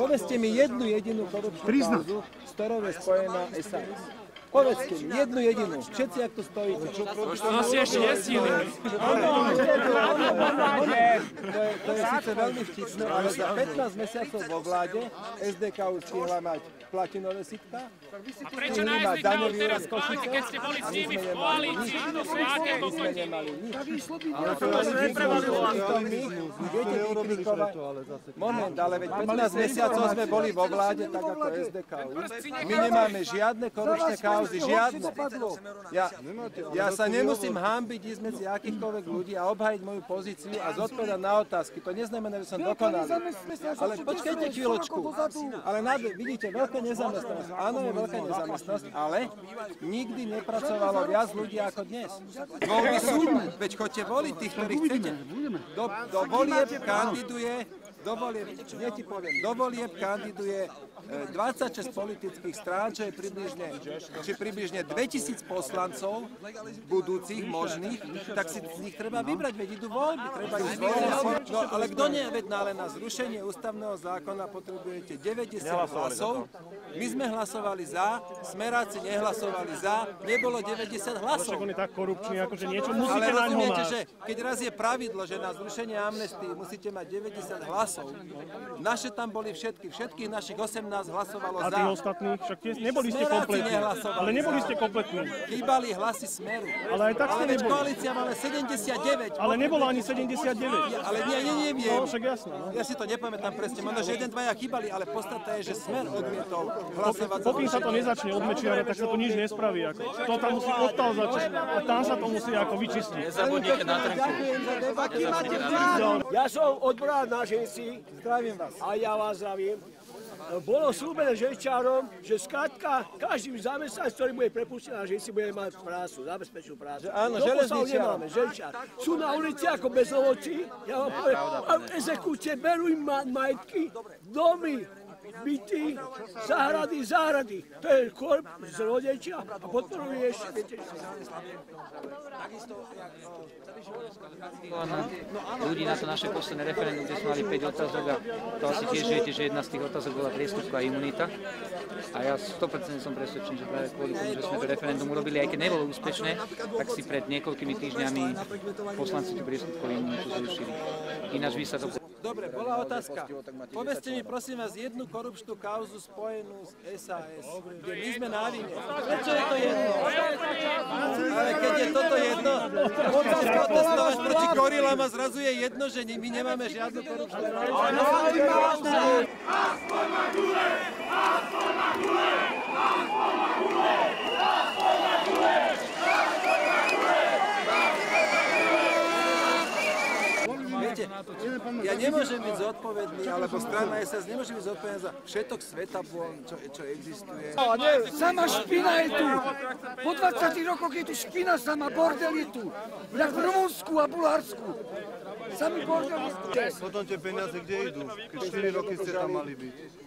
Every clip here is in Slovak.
Povedzte mi jednu jedinú korupčnú kauzu, s ktorou je spojená SAS. Povedzte mi jednu jedinú. Všetci, ak tu stojíte. To si ešte nestihli. To je síce veľmi vtipné, ale za 15 mesiacov vo vláde SDK už stihla mať platinové sitka. A prečo na SDK teraz chválite, keď ste boli s nimi v koalícii? To sú aké kokoti? Ale to viete vykrikovať. Moment, ale veď 15 mesiacov sme boli vo vláde, tak ako SDK. My nemáme žiadne korupčné kauzy, žiadne. Ja sa nemusím hanbiť ísť medzi akýchkoľvek ľudí a obhajiť moju pozíciu a zodpovedať na otázky. To neznamená, že som dokonalý. Ale počkajte chvíľočku. Ale vidíte, veľká nezamestnanosť. Áno, je veľká nezamestnanosť, ale nikdy nepracovalo viac ľudí ako dnes. Voľby sú, veď choďte voliť tých, ktorých chcete. Do volieb kandiduje, do volieb kandiduje 26 politických strán, čo je približne 2000 poslancov budúcich, možných, tak si z nich treba vybrať, veď idú voľby, treba ich zvoliť. No, ale kto nie, veď ale na zrušenie ústavného zákona potrebujete 90 hlasov. My sme hlasovali za, smeráci nehlasovali za, nebolo 90 hlasov. On je tak korupčný, akože niečo musíte ale na ňom rozumiete, mať. že keď raz je pravidlo, že na zrušenie amnestii musíte mať 90 hlasov, naše tam boli všetkých našich 18 hlasovalo za. A tí ostatní, však neboli ste kompletní. Ale neboli ste kompletní. Chýbali hlasy Smeru. Ale aj tak ste neboli. Koalícia mala 79. Ale nebolo ani 79. Ale neviem. No, však jasné. No. Ja si to nepamätám presne. Možno, že 1-2 chýbali, ale podstata je, že Smer odmietol hlasovať. Pokým sa to nezačne od Mečiara, tak sa to nič nespraví. Ako. To tam musí odtiaľ začať. A tam sa to musí ako vyčistiť. Nezabudnite na trnku. Ja som odborár na ženci. Zdravím vás. A ja vás zdravím. Bolo slúbené ženčárom, že skrátka každý zamestnanec, ktorý bude prepustený na ženci, bude mať prácu, zabezpečnú prácu. Áno, železničiar. Sú na ulici ako bezdomovci. Ja vám poviem, a exekúcie berú im majetky, domy, byty, záhrady. To je korp z rodečia a podporujú ešte, viete. Ľudí na to naše posledné referendum, kde sme mali 5 otázok a to asi tiež viete, že jedna z tých otázok bola priestupková imunita. A ja 100% som presvedčený, že práve kvôli tomu, že sme to referendum urobili, aj keď nebolo úspešné, tak si pred niekoľkými týždňami poslanci tú priestupkovú imunitu zrušili. Ináč by sa to... Dobre, bola otázka. Povedzte mi prosím vás jednu korupčnú kauzu spojenú s SAS, kde my sme na vine. Prečo je to jedno? Ale keď je toto jedno, môžete protestovať proti gorilám a zrazu je jedno, že my nemáme žiadnu korupčnú kauzu. Ja nemôžem byť zodpovedný, alebo strana SAS nemôže byť zodpovedná za všetok sveta, čo existuje. Sama špina je tu. Po 20 rokoch je tu špina, sama bordel je tu. Jak v Rumunsku a Bulharsku. Sami bordel je tu. Potom tie peniaze kde idú? Keď 4 roky ste tam mali byť.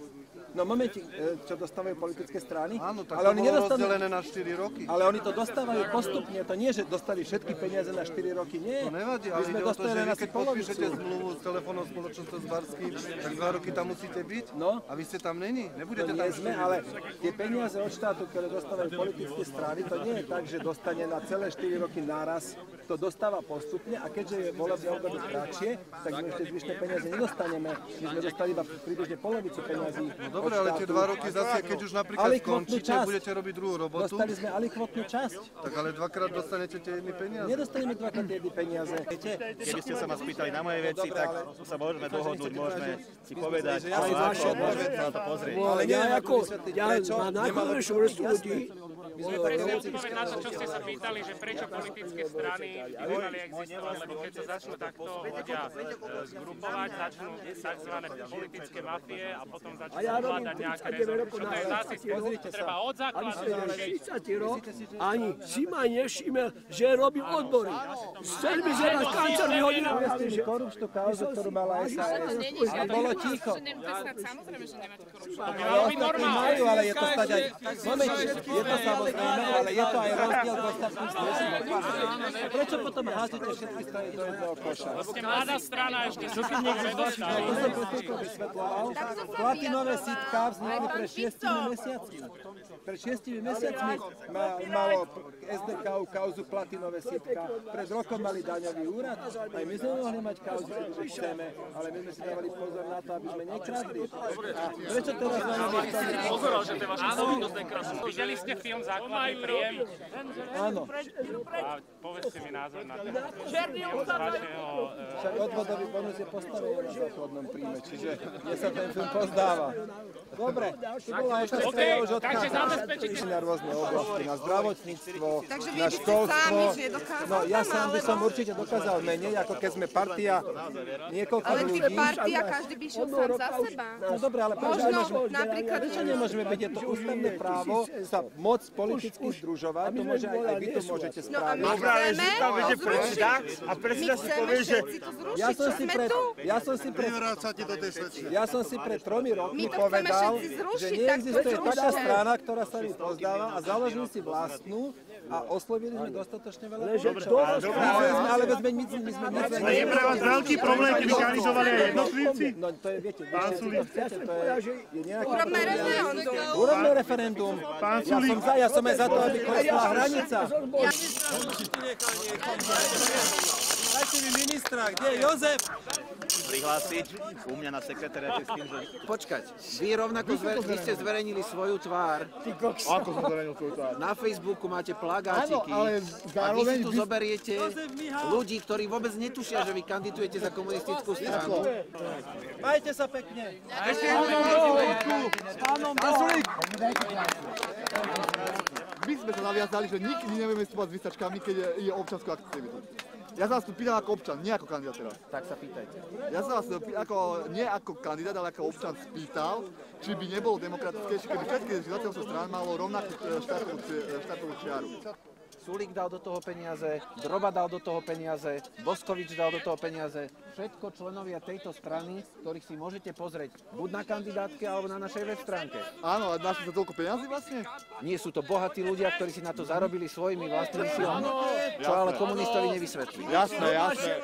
No momentík, čo dostávajú politické strany? Áno, tak ale to bolo rozdelené na 4 roky. Ale oni to dostávajú postupne, to nie, že dostali všetky peniaze na 4 roky, nie. To nevadí, ale ide o to, že vy keď podpíšete zmluvu s telefónnou spoločnosťou s Barským, tak 2 roky tam musíte byť, no? A vy ste tam není, nebudete to tam sme, ale tie peniaze od štátu, ktoré dostávajú politické strany, to nie je tak, že dostane na celé 4 roky naraz, to dostáva postupne a keďže je volebné obdobie kratšie, tak my ešte zvyšné peniaze nedostaneme, my sme dostali iba približne polovicu peniazí. Dobre, ale tie 2 roky zase, keď už napríklad skončíte, budete robiť druhú robotu. Dostali sme alikvotnú časť. Tak ale dvakrát dostanete tie jedny peniaze. Nedostaneme dvakrát tie jedny peniaze. Keby ste sa ma spýtali na moje veci, tak sa môžeme dohodnúť, môžeme si povedať, môžeme sa na to pozrieť. Ale ja mám najchudobnejšiu vrstvu ľudí. Presne odpoveď na to, čo ste sa pýtali, že prečo politické strany vyvolali existovať, lebo keď sa začnú takto ľudia zgrupovať, začnú tzv. Politické mafie a potom začnú ovládať nejaké rezorty. Čo to je nacizmus? Treba od základu riešiť. Ani si ma nevšimel, že robím odbory. Chcel by že nás kancer vyhodil. Korupčnú kauzu, ktorú mala SAS. A bolo ticho. Samozrejme, že nemáte korupčnú. Majú, ale je to stať aj... Moment, je to samozrejme, ale je to aj rozdiel v ostatných stresách. prečo potom házete všetky strany do jedného koša? Ste mladá strana, ešte sú keď niekto dostali. To som to vysvetloval. Platinové sitka vznikli pred 6 mesiacmi. Pred 6 mesiacmi malo SDK kauzu platinové sitka. Pred rokom mali daňový úrad. Aj my sme mohli mať kauzu, keď chceme, ale my sme si dávali pozor na to, aby sme nekradli. A prečo teraz máme Pozeral, že to je vaša osobnosť nekrásna. Videli ste film Základný príjem? Áno. A povedzte mi názor na to. Z vašeho... Však odvodový bonus je postavený na základnom príjme, čiže kde sa ten film pozdáva. Dobre, tu bola otázka, ja už odchádzam na rôzne oblasti, na zdravotníctvo, na školstvo. No ja sám by som určite dokázal menej, ako keď sme partia niekoľkých ľudí. Ale partia, každý by šiel sám za seba. No dobre, ale prečo nemôžeme byť, je to ústavné právo sa moc politicky združovať, to môže aj vy to môžete spraviť. Dobre, ale že predseda a predseda si povie, že Ja som si pred 3 rokmi povedal, že neexistuje taká strana, ktorá sa mi pozdáva a založil si vlastnú a oslovili sme dostatočne veľa voličov. Ale my sme nic Je pre vás veľký problém, keby kandidovali aj jednotlivci? No to je, viete, to je nejaký urobme referendum. Urobme referendum. Ja som aj za to, aby klesla hranica. Dajte mi ministra, kde je Jozef? prihlásiť u mňa na sekretariate s tým, že... Počkať, vy rovnako vy ste zverejnili svoju tvár. Ako som zverejnil svoju tvár? Na Facebooku máte plagátiky a vy si tu zoberiete ľudí, ktorí vôbec netušia, že vy kandidujete za komunistickú stranu. Majte sa pekne. My sme sa naviazali, že nikdy nebudeme vstupovať s vystačkami, keď je občanskú aktivitu. Ja sa vás tu pýtam ako občan, nie ako kandidát teraz. Tak sa pýtajte. Ja sa vás nie ako kandidát, ale ako občan spýtal, či by nebolo demokratickejšie, keby všetky zatiaľ strán malo rovnakú štartovú čiaru. Sulík dal do toho peniaze, Droba dal do toho peniaze, Boskovič dal do toho peniaze. Všetko členovia tejto strany, ktorých si môžete pozrieť buď na kandidátke, alebo na našej web stránke. Áno, a našli sa toľko peniazy vlastne? Nie sú to bohatí ľudia, ktorí si na to zarobili svojimi vlastnými silami, čo ale komunistovi nevysvetlí. Jasné, jasné.